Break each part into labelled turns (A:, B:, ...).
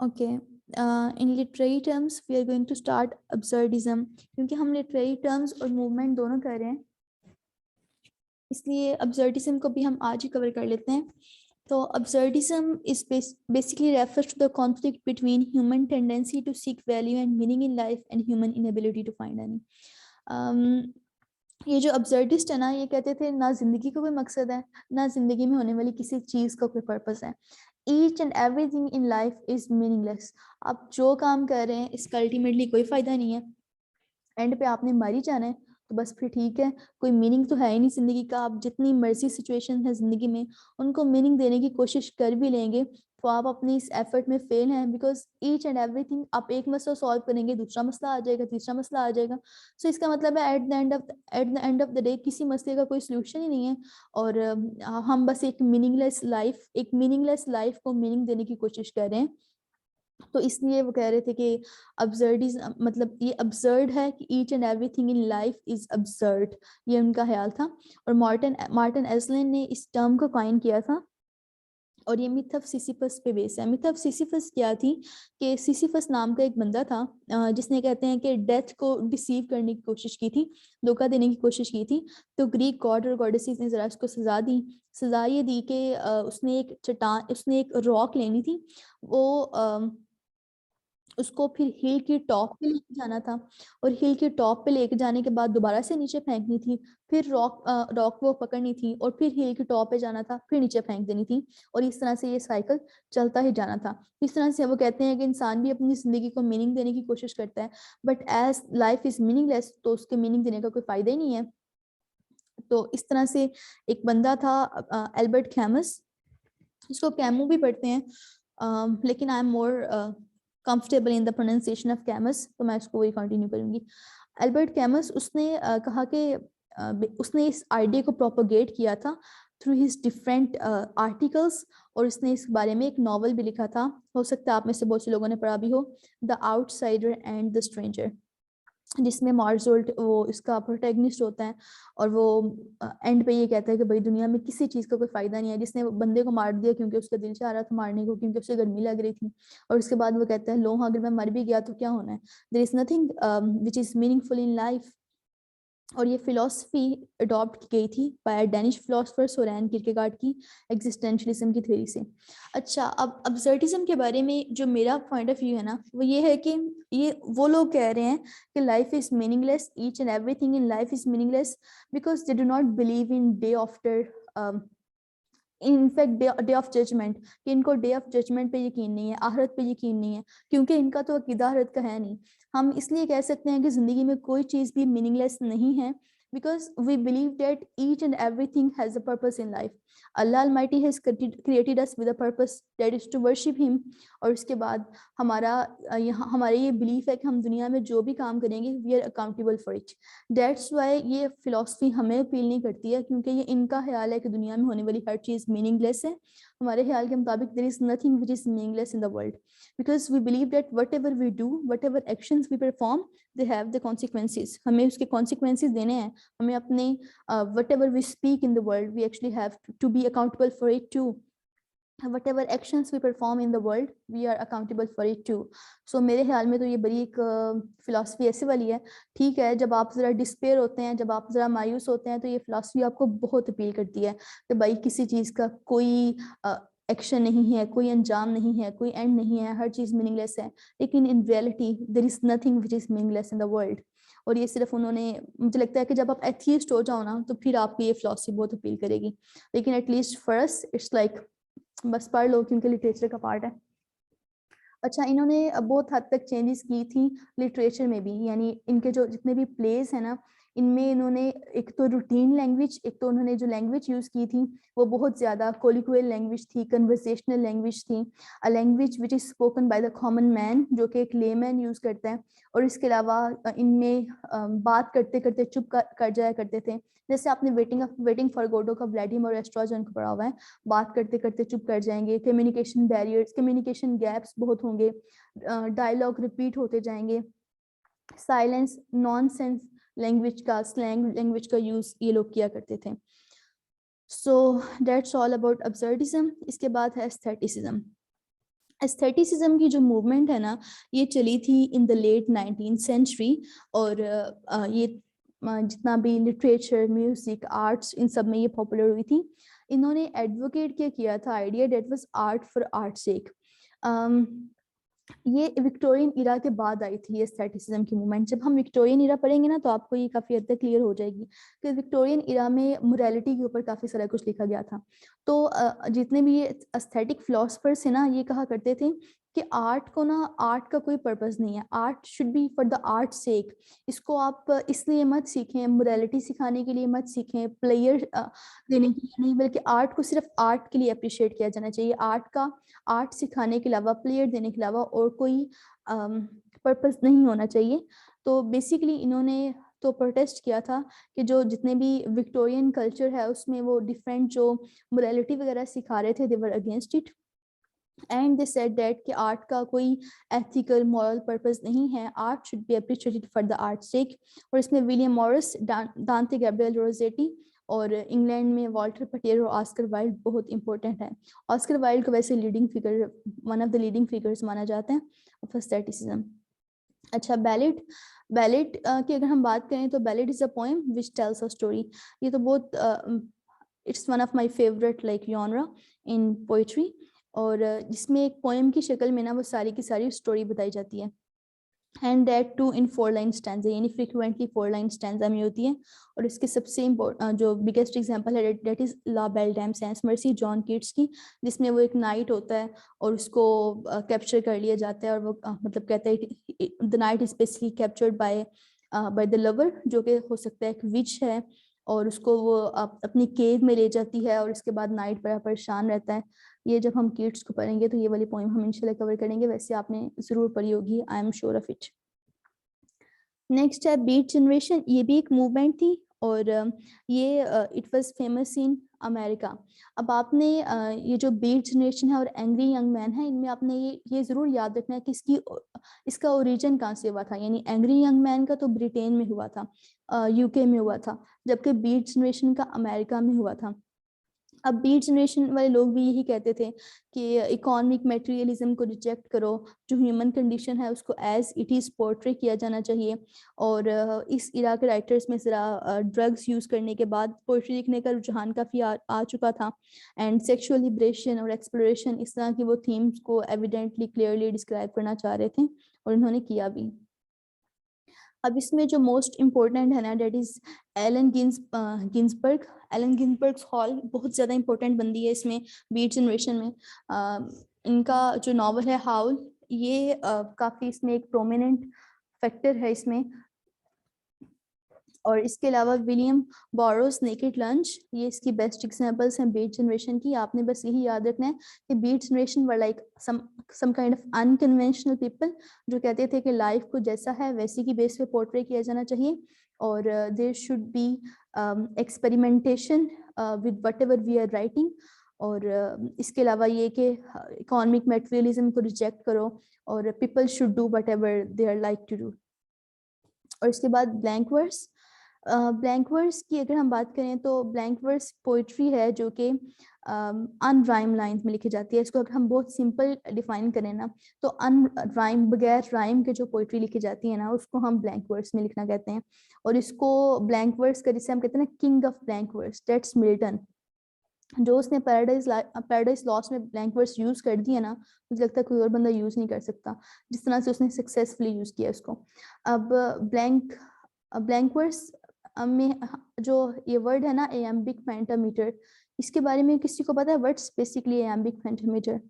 A: Okay, in literary terms we are going to start absurdism, क्योंकि हम literary terms और movement दोनों कर रहे हैं, इसलिए अब्सर्डिज्म को भी हम आज ही कवर कर लेते हैं। तो absurdism is basically refers to the conflict between human tendency to seek value and meaning in life and human inability to find any. ये जो अब्सर्डिस्ट है ना, ये कहते थे ना जिंदगी का कोई मकसद है, ना जिंदगी में होने वाली किसी चीज का कोई पर्पस है। Each and everything in life is meaningless. आप जो काम कर रहे हैं इसका अल्टीमेटली कोई फायदा नहीं है, एंड पे आपने मर ही जाना है, तो बस फिर ठीक है, कोई मीनिंग तो है ही नहीं जिंदगी का। आप जितनी मर्जी सिचुएशन है जिंदगी में उनको मीनिंग देने की कोशिश कर भी लेंगे तो आप अपनी इस एफर्ट में फेल हैं, बिकॉज ईच एंड एवरीथिंग, आप एक मसला सॉल्व करेंगे, दूसरा मसला आ जाएगा, तीसरा मसला आ जाएगा। सो इसका मतलब है at the end of the day किसी मसले का कोई सोल्यूशन ही नहीं है, और हम बस एक मीनिंगलेस लाइफ को मीनिंग देने की कोशिश कर रहे हैं। तो इसलिए वो कह रहे थे कि अब्सर्डिज्म मतलब ये अब्सर्ड है कि each and everything in life is absurd, ये उनका ख्याल था। और मार्टिन एस्लिन ने इस टर्म को कॉइन किया था, और ये मिथ ऑफ सिसिफस पे बेस है। मिथ ऑफ सिसिफस क्या थी कि सिसिफस नाम का एक बंदा था जिसने कहते हैं कि डेथ को डिसीव करने की कोशिश की थी, धोखा देने की कोशिश की थी। तो ग्रीक गॉड और गॉडेसेस ने जरा उसको सजा दी। सजा ये दी कि उसने एक रॉक लेनी थी, वो उसको फिर हिल की टॉप पे लेके जाना था, और हिल की टॉप पे लेके जाने के बाद दोबारा से नीचे फेंकनी थी, फिर रॉक वो पकड़नी थी, और फिर हिल की टॉप पे जाना था, फिर नीचे फेंक देनी थी, और इस तरह से ये साइकिल चलता ही जाना था। इस तरह से वो कहते हैं कि इंसान भी अपनी जिंदगी को मीनिंग देने की कोशिश करता है, but as life is meaningless तो उसके मीनिंग देने का कोई फायदा ही नहीं है। तो इस तरह से एक बंदा था एल्बर्ट कैमस, इसको कैमू भी पढ़ते हैं, लेकिन I am more comfortable in the pronunciation of कैमस, तो मैं इसको वही कंटिन्यू करूंगी। एल्बर्ट कैमस उसने कहा कि उसने इस आइडिया को प्रोपोगेट किया था थ्रू हिज डिफरेंट आर्टिकल्स, और इसने इस बारे में एक नॉवल भी लिखा था, हो सकता है आप में से बहुत से लोगों ने पढ़ा भी हो, the outsider and the stranger, जिसमें मार्जोल्ट वो इसका प्रोटैगनिस्ट होता है, और वो एंड पे ये कहता है कि भाई दुनिया में किसी चीज़ का कोई फायदा नहीं है, जिसने बंदे को मार दिया क्योंकि उसका दिल चाह रहा था मारने को, क्योंकि उसे गर्मी लग रही थी, और उसके बाद वो कहता है लो अगर मैं मर भी गया तो क्या होना है, there is nothing which is meaningful in life. और ये फिलॉसफी अडॉप्ट की गई थी by Danish philosopher Soren Kierkegaard की एग्जिस्टेंशलिज्म की थ्योरी से। अच्छा, अब अब्सर्डिज्म के बारे में जो मेरा पॉइंट ऑफ व्यू है ना, वो ये है कि ये वो लोग कह रहे हैं कि life is meaningless, each and everything in life is meaningless, because they do not believe in day after in fact day of judgment, कि इनको डे ऑफ जजमेंट पे यकीन नहीं है, आखिरत पे यकीन नहीं है, क्योंकि इनका तो अकीदा आखिरत का है नहीं। हम इसलिए कह सकते हैं कि जिंदगी में कोई चीज़ भी मीनिंगलेस नहीं है, because we believe that each and everything has a purpose in life. Allah Almighty has created us with a purpose, that is to worship him. और उसके बाद हमारा ये बिलीफ है कि हम दुनिया में जो भी काम करेंगे we are accountable for it. That's why ये फिलॉसफी हमें अपील नहीं करती है, क्योंकि ये इनका ख्याल है कि दुनिया में होने वाली हर चीज़ मीनिंगलेस है। हमारे ख्याल के मुताबिक there is nothing which is meaningless in the world, because we believe that whatever we do, whatever actions we perform, they have the consequences. हमें उसके consequences देने हैं, हमें अपने whatever we speak in the world, we actually have to be accountable for it too. whatever actions we perform in the world, we are accountable for it too. So मेरे ख्याल में तो ये बड़ी एक फिलॉसफी ऐसे वाली है। ठीक है, जब आप ज़रा डिस्पेयर होते हैं, जब आप ज़रा मायूस होते हैं, तो ये फिलॉसफी आपको बहुत अपील करती है कि भाई किसी चीज़ का कोई एक्शन नहीं है, कोई अंजाम नहीं है, कोई एंड नहीं है, हर चीज़ मीनिंगलेस है। लेकिन in reality there is nothing which is meaningless in the world. और ये सिर्फ उन्होंने, मुझे लगता है कि जब आप एथियस्ट हो जाओ ना, तो फिर आपको ये फिलॉसफी बहुत अपील करेगी। लेकिन एटलीस्ट फर्स्ट इट्स लाइक बस पढ़ लो, क्योंकि लिटरेचर का पार्ट है। अच्छा, इन्होंने बहुत हद तक चेंजेस की थी लिटरेचर में भी, यानी इनके जो जितने भी प्लेस है ना, इनमें इन्होंने एक तो रूटीन लैंग्वेज, एक तो उन्होंने जो लैंग्वेज यूज़ की थी वो बहुत ज़्यादा कोलिक्वल लैंग्वेज थी, कन्वर्सेशनल लैंग्वेज थी, a language which is spoken by the common man, जो कि एक लेमैन यूज़ करता है। और इसके अलावा इनमें बात करते करते चुप कर जाया करते थे, जैसे आपने वेटिंग फॉर गोडो का व्लादिमीर एस्ट्रोजन को पढ़ा हुआ है, बात करते करते चुप कर जाएंगे, कम्युनिकेशन बैरियर्स, कम्युनिकेशन गैप्स बहुत होंगे, डायलॉग रिपीट होते जाएंगे, साइलेंस, नॉनसेंस लैंग्वेज का, स्लैंग लैंग्वेज का यूज ये लोग किया करते थे। So that's all about absurdism. इसके बाद है एस्थेटिसिज्म। एस्थेटिसिज्म की जो मूवमेंट है ना, ये चली थी in the late 19th century, और ये जितना भी लिटरेचर, म्यूजिक, आर्ट्स, इन सब में ये पॉपुलर हुई थी। इन्होंने एडवोकेट क्या किया था idea that was art for art sake. ये विक्टोरियन इरा के बाद आई थी ये एस्थेटिसिज्म की मूवमेंट। जब हम विक्टोरियन इरा पढ़ेंगे ना, तो आपको ये काफ़ी हद तक क्लियर हो जाएगी कि विक्टोरियन इरा में मोरालिटी के ऊपर काफ़ी सारा कुछ लिखा गया था। तो जितने भी ये एस्थेटिक फिलोसफर्स हैं ना, ये कहा करते थे कि आर्ट को ना, आर्ट का कोई पर्पस नहीं है, art should be for the art sake. इसको आप इसलिए मत सीखें, मोरालिटी सिखाने के लिए मत सीखें, प्लेयर देने के लिए नहीं, बल्कि आर्ट को सिर्फ आर्ट के लिए अप्रिशिएट किया जाना चाहिए। आर्ट सिखाने के अलावा, प्लेयर देने के अलावा और कोई पर्पस नहीं होना चाहिए। तो बेसिकली इन्होंने तो प्रोटेस्ट किया था कि जो जितने भी विक्टोरियन कल्चर है उसमें वो डिफरेंट जो मोरालिटी वगैरह सिखा रहे थे, they were against it, and they said that कि आर्ट का कोई एथिकल मॉरल पर्पस नहीं है, art should be appreciated for the art sake. और इसमें William Morris, Dante Gabriel Rossetti, और इंग्लैंड में वॉल्टर पटेल और ऑस्कर वाइल्ड बहुत इंपॉर्टेंट है। ऑस्कर वाइल्ड को वैसे leading figure, one of the leading figures माना जाता है ऑफ एस्थेटिसिज्म। अच्छा, बैलेट, की अगर हम बात करें तो ballot is a poem which tells a story. ये तो बहुत it's one of my favourite like genre in poetry, और जिसमें एक पोएम की शक्ल में ना वो सारी की सारी स्टोरी बताई जाती है, and that too in 4 line stanza, यानी फ्रीक्वेंटली 4 लाइन स्टैंजा में होती है। और इसके सबसे जो बिगेस्ट एग्जांपल है that is la belle dame sans merci, John Keats की, जिसमें वो एक नाइट होता है और उसको कैप्चर कर लिया जाता है, और वो मतलब कहता है the night is basically captured by the lover, जो कि हो सकता है एक विच है, और उसको वो अपनी केव में ले जाती है, और इसके बाद नाइट बड़ा परेशान रहता है। ये जब हम कीट्स को पढ़ेंगे तो ये वाली पोएम हम इंशाल्लाह कवर करेंगे, वैसे आपने जरूर पढ़ी होगी, I am sure of it. Next है बीट जनरेशन। ये भी एक मूवमेंट थी, और ये it was famous in America. अब आपने ये जो बीट जनरेशन है और एंग्री यंग मैन है, इनमें आपने ये जरूर याद रखना है कि इसका ओरिजिन कहाँ से हुआ था। यानी एंग्री यंग मैन का तो ब्रिटेन में हुआ था, यूके में हुआ था, जबकि बीट जनरेशन का अमेरिका में हुआ था। अब बीट जनरेशन वाले लोग भी यही कहते थे कि इकोनॉमिक मटेरियलिज्म को रिजेक्ट करो, जो ह्यूमन कंडीशन है उसको एज इट इज़ पोर्ट्रे किया जाना चाहिए। और इस इरा के राइटर्स में ज़रा ड्रग्स यूज़ करने के बाद पोइट्री लिखने का रुझान काफ़ी आ चुका था, एंड सेक्सुअल लिबरेशन और एक्सप्लोरेशन, इस तरह की वो थीम्स को एविडेंटली क्लियरली डिस्क्राइब करना चाह रहे थे, और इन्होंने किया भी। अब इसमें जो मोस्ट इम्पोर्टेंट है ना, that is Allen Ginsberg. Allen Ginsberg Howl बहुत ज़्यादा इम्पोर्टेंट बंदी है इसमें, बीट जनरेशन में। इनका जो नॉवल है हाउल, ये काफ़ी इसमें एक प्रोमिनेंट फैक्टर है इसमें। और इसके अलावा विलियम बोरोस नेकेड लंच, ये इसकी बेस्ट एग्जांपल्स हैं बीट जनरेशन की। आपने बस यही याद रखना है कि beat generation were like some kind of unconventional people, जो कहते थे कि लाइफ को जैसा है वैसी की बेस पे पोर्ट्रे किया जाना चाहिए, और there should be experimentation with whatever we are writing. और इसके अलावा ये कि इकोनॉमिक मटेरियलिज्म को रिजेक्ट करो, और people should do whatever they are like to do. और इसके बाद ब्लैंक वर्स। ब्लैंक वर्स की अगर हम बात करें तो ब्लैंक वर्स पोइट्री है जो कि अनराइम लाइंस में लिखी जाती है। इसको अगर हम बहुत सिंपल डिफाइन करें ना, तो अनराइम, बगैर राइम के जो पोइट्री लिखी जाती है ना, उसको हम ब्लैंक वर्स में लिखना कहते हैं। और इसको ब्लैंक वर्स का जिसे हम कहते हैं ना king of blank verse, that's Milton. जो उसने पैराडाइज लॉस्ट में ब्लैंक वर्स यूज कर दिया ना, मुझे लगता है कोई और बंदा यूज नहीं कर सकता जिस तरह से उसने सक्सेसफुली यूज किया उसको। अब ब्लैंक वर्स में जो ये वर्ड है ना एम्बिक पेंटामीटर, इसके बारे में किसी को पता है? What's basically iambic pentameter?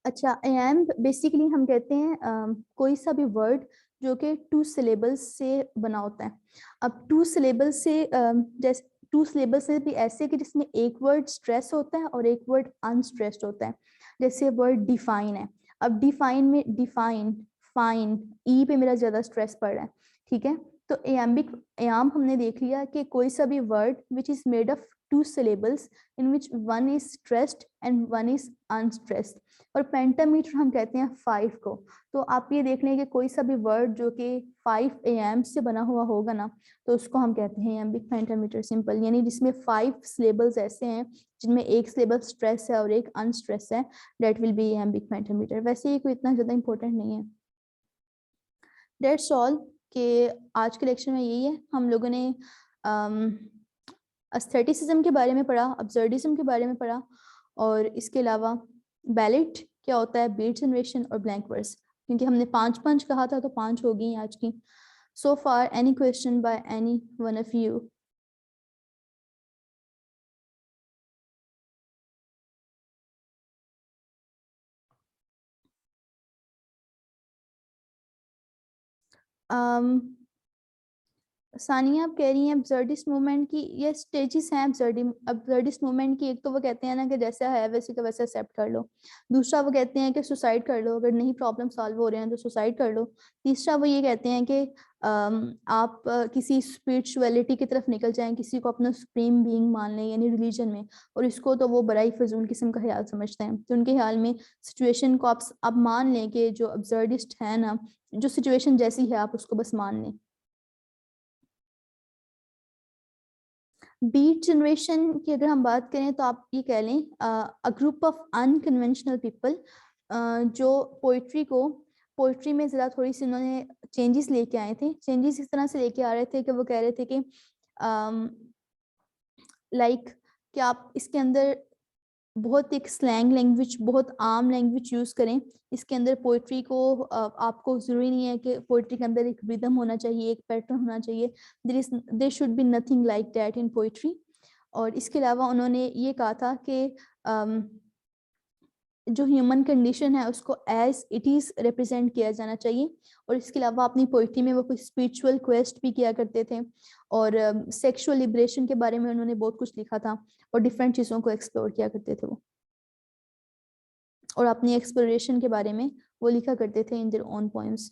A: अच्छा, एम्ब बेसिकली हम कहते हैं कोई सा भी वर्ड जो कि 2 सिलेबल्स से बना होता है। अब 2 सिलेबल्स से जैसे 2 सिलेबल्स से भी ऐसे कि जिसमें एक वर्ड स्ट्रेस होता है और एक वर्ड अनस्ट्रेस्ड होता है। जैसे वर्ड डिफाइन है, अब डिफाइन में डिफाइन, फाइन, ई पे मेरा ज़्यादा स्ट्रेस पड़ रहा है, ठीक है। तो एम्बिक एम्ब हमने देख लिया कि कोई सा भी word which is made of 2 syllables in which one is stressed and one is unstressed. और पेंटामीटर हम कहते हैं 5 को। तो आप ये देख लें कि कोई सा भी वर्ड जो कि 5 AM से बना हुआ होगा ना, तो उसको हम कहते हैं iambic पेंटामीटर सिंपल, यानी जिसमें 5 syllables ऐसे हैं जिनमें एक syllable स्ट्रेस है और एक अनस्ट्रेस है, that will be iambic pentameter. वैसे ये कोई इतना ज़्यादा इंपॉर्टेंट नहीं है। That's all कि आज के लेक्चर में यही है। हम लोगों ने एस्थेटिसिज्म के बारे में पढ़ा, अब्सर्डिज्म के बारे में पढ़ा, और इसके अलावा बैलेट क्या होता है, बीट जनरेशन और ब्लैंक वर्स, क्योंकि हमने 5 कहा था तो 5 हो गई आज की। So far any question by any one of you? Sania आप कह रही हैं अब्सर्डिस्ट मूवमेंट की, ये स्टेजेस हैं अब्सर्डिस्ट मूवमेंट की। एक तो वो कहते हैं ना कि जैसा है वैसे का वैसे एक्सेप्ट कर लो। दूसरा वो कहते हैं कि सुसाइड कर लो, अगर नहीं प्रॉब्लम सॉल्व हो रहे हैं तो सुसाइड कर लो। तीसरा वो ये कहते हैं कि आप किसी स्पिरिचुअलिटी की तरफ निकल जाएं, किसी को अपना सुप्रीम बीइंग मान लें, यानी रिलीजन में, और इसको तो वो बड़ा ही फजूल किस्म का ख्याल समझते हैं। तो उनके ख्याल में सिचुएशन को आप मान लें कि जो अब्सर्डिस्ट है ना, जो सिचुएशन जैसी है आप उसको बस मान लें। बीट जनरेशन की अगर हम बात करें तो आप ये कह लें a group of unconventional people जो पोइट्री में ज़रा थोड़ी सी उन्होंने चेंजेस लेके आए थे। चेंजेस इस तरह से लेके आ रहे थे कि वो कह रहे थे कि लाइक कि आप इसके अंदर बहुत एक स्लैंग लैंग्वेज, बहुत आम लैंग्वेज यूज़ करें। इसके अंदर पोइट्री को आपको ज़रूरी नहीं है कि पोइट्री के अंदर एक रिदम होना चाहिए, एक पैटर्न होना चाहिए। There should be nothing like that in poetry. और इसके अलावा उन्होंने ये कहा था कि जो ह्यूमन कंडीशन है उसको एज इट इज़ रिप्रेजेंट किया जाना चाहिए। और इसके अलावा अपनी पोइट्री में वो कुछ स्पिरिचुअल क्वेस्ट भी किया करते थे, और सेक्सुअल लिबरेशन के बारे में उन्होंने बहुत कुछ लिखा था, और डिफरेंट चीज़ों को एक्सप्लोर किया करते थे वो, और अपनी एक्सप्लोरेशन के बारे में वो लिखा करते थे इन देयर ओन पोएम्स।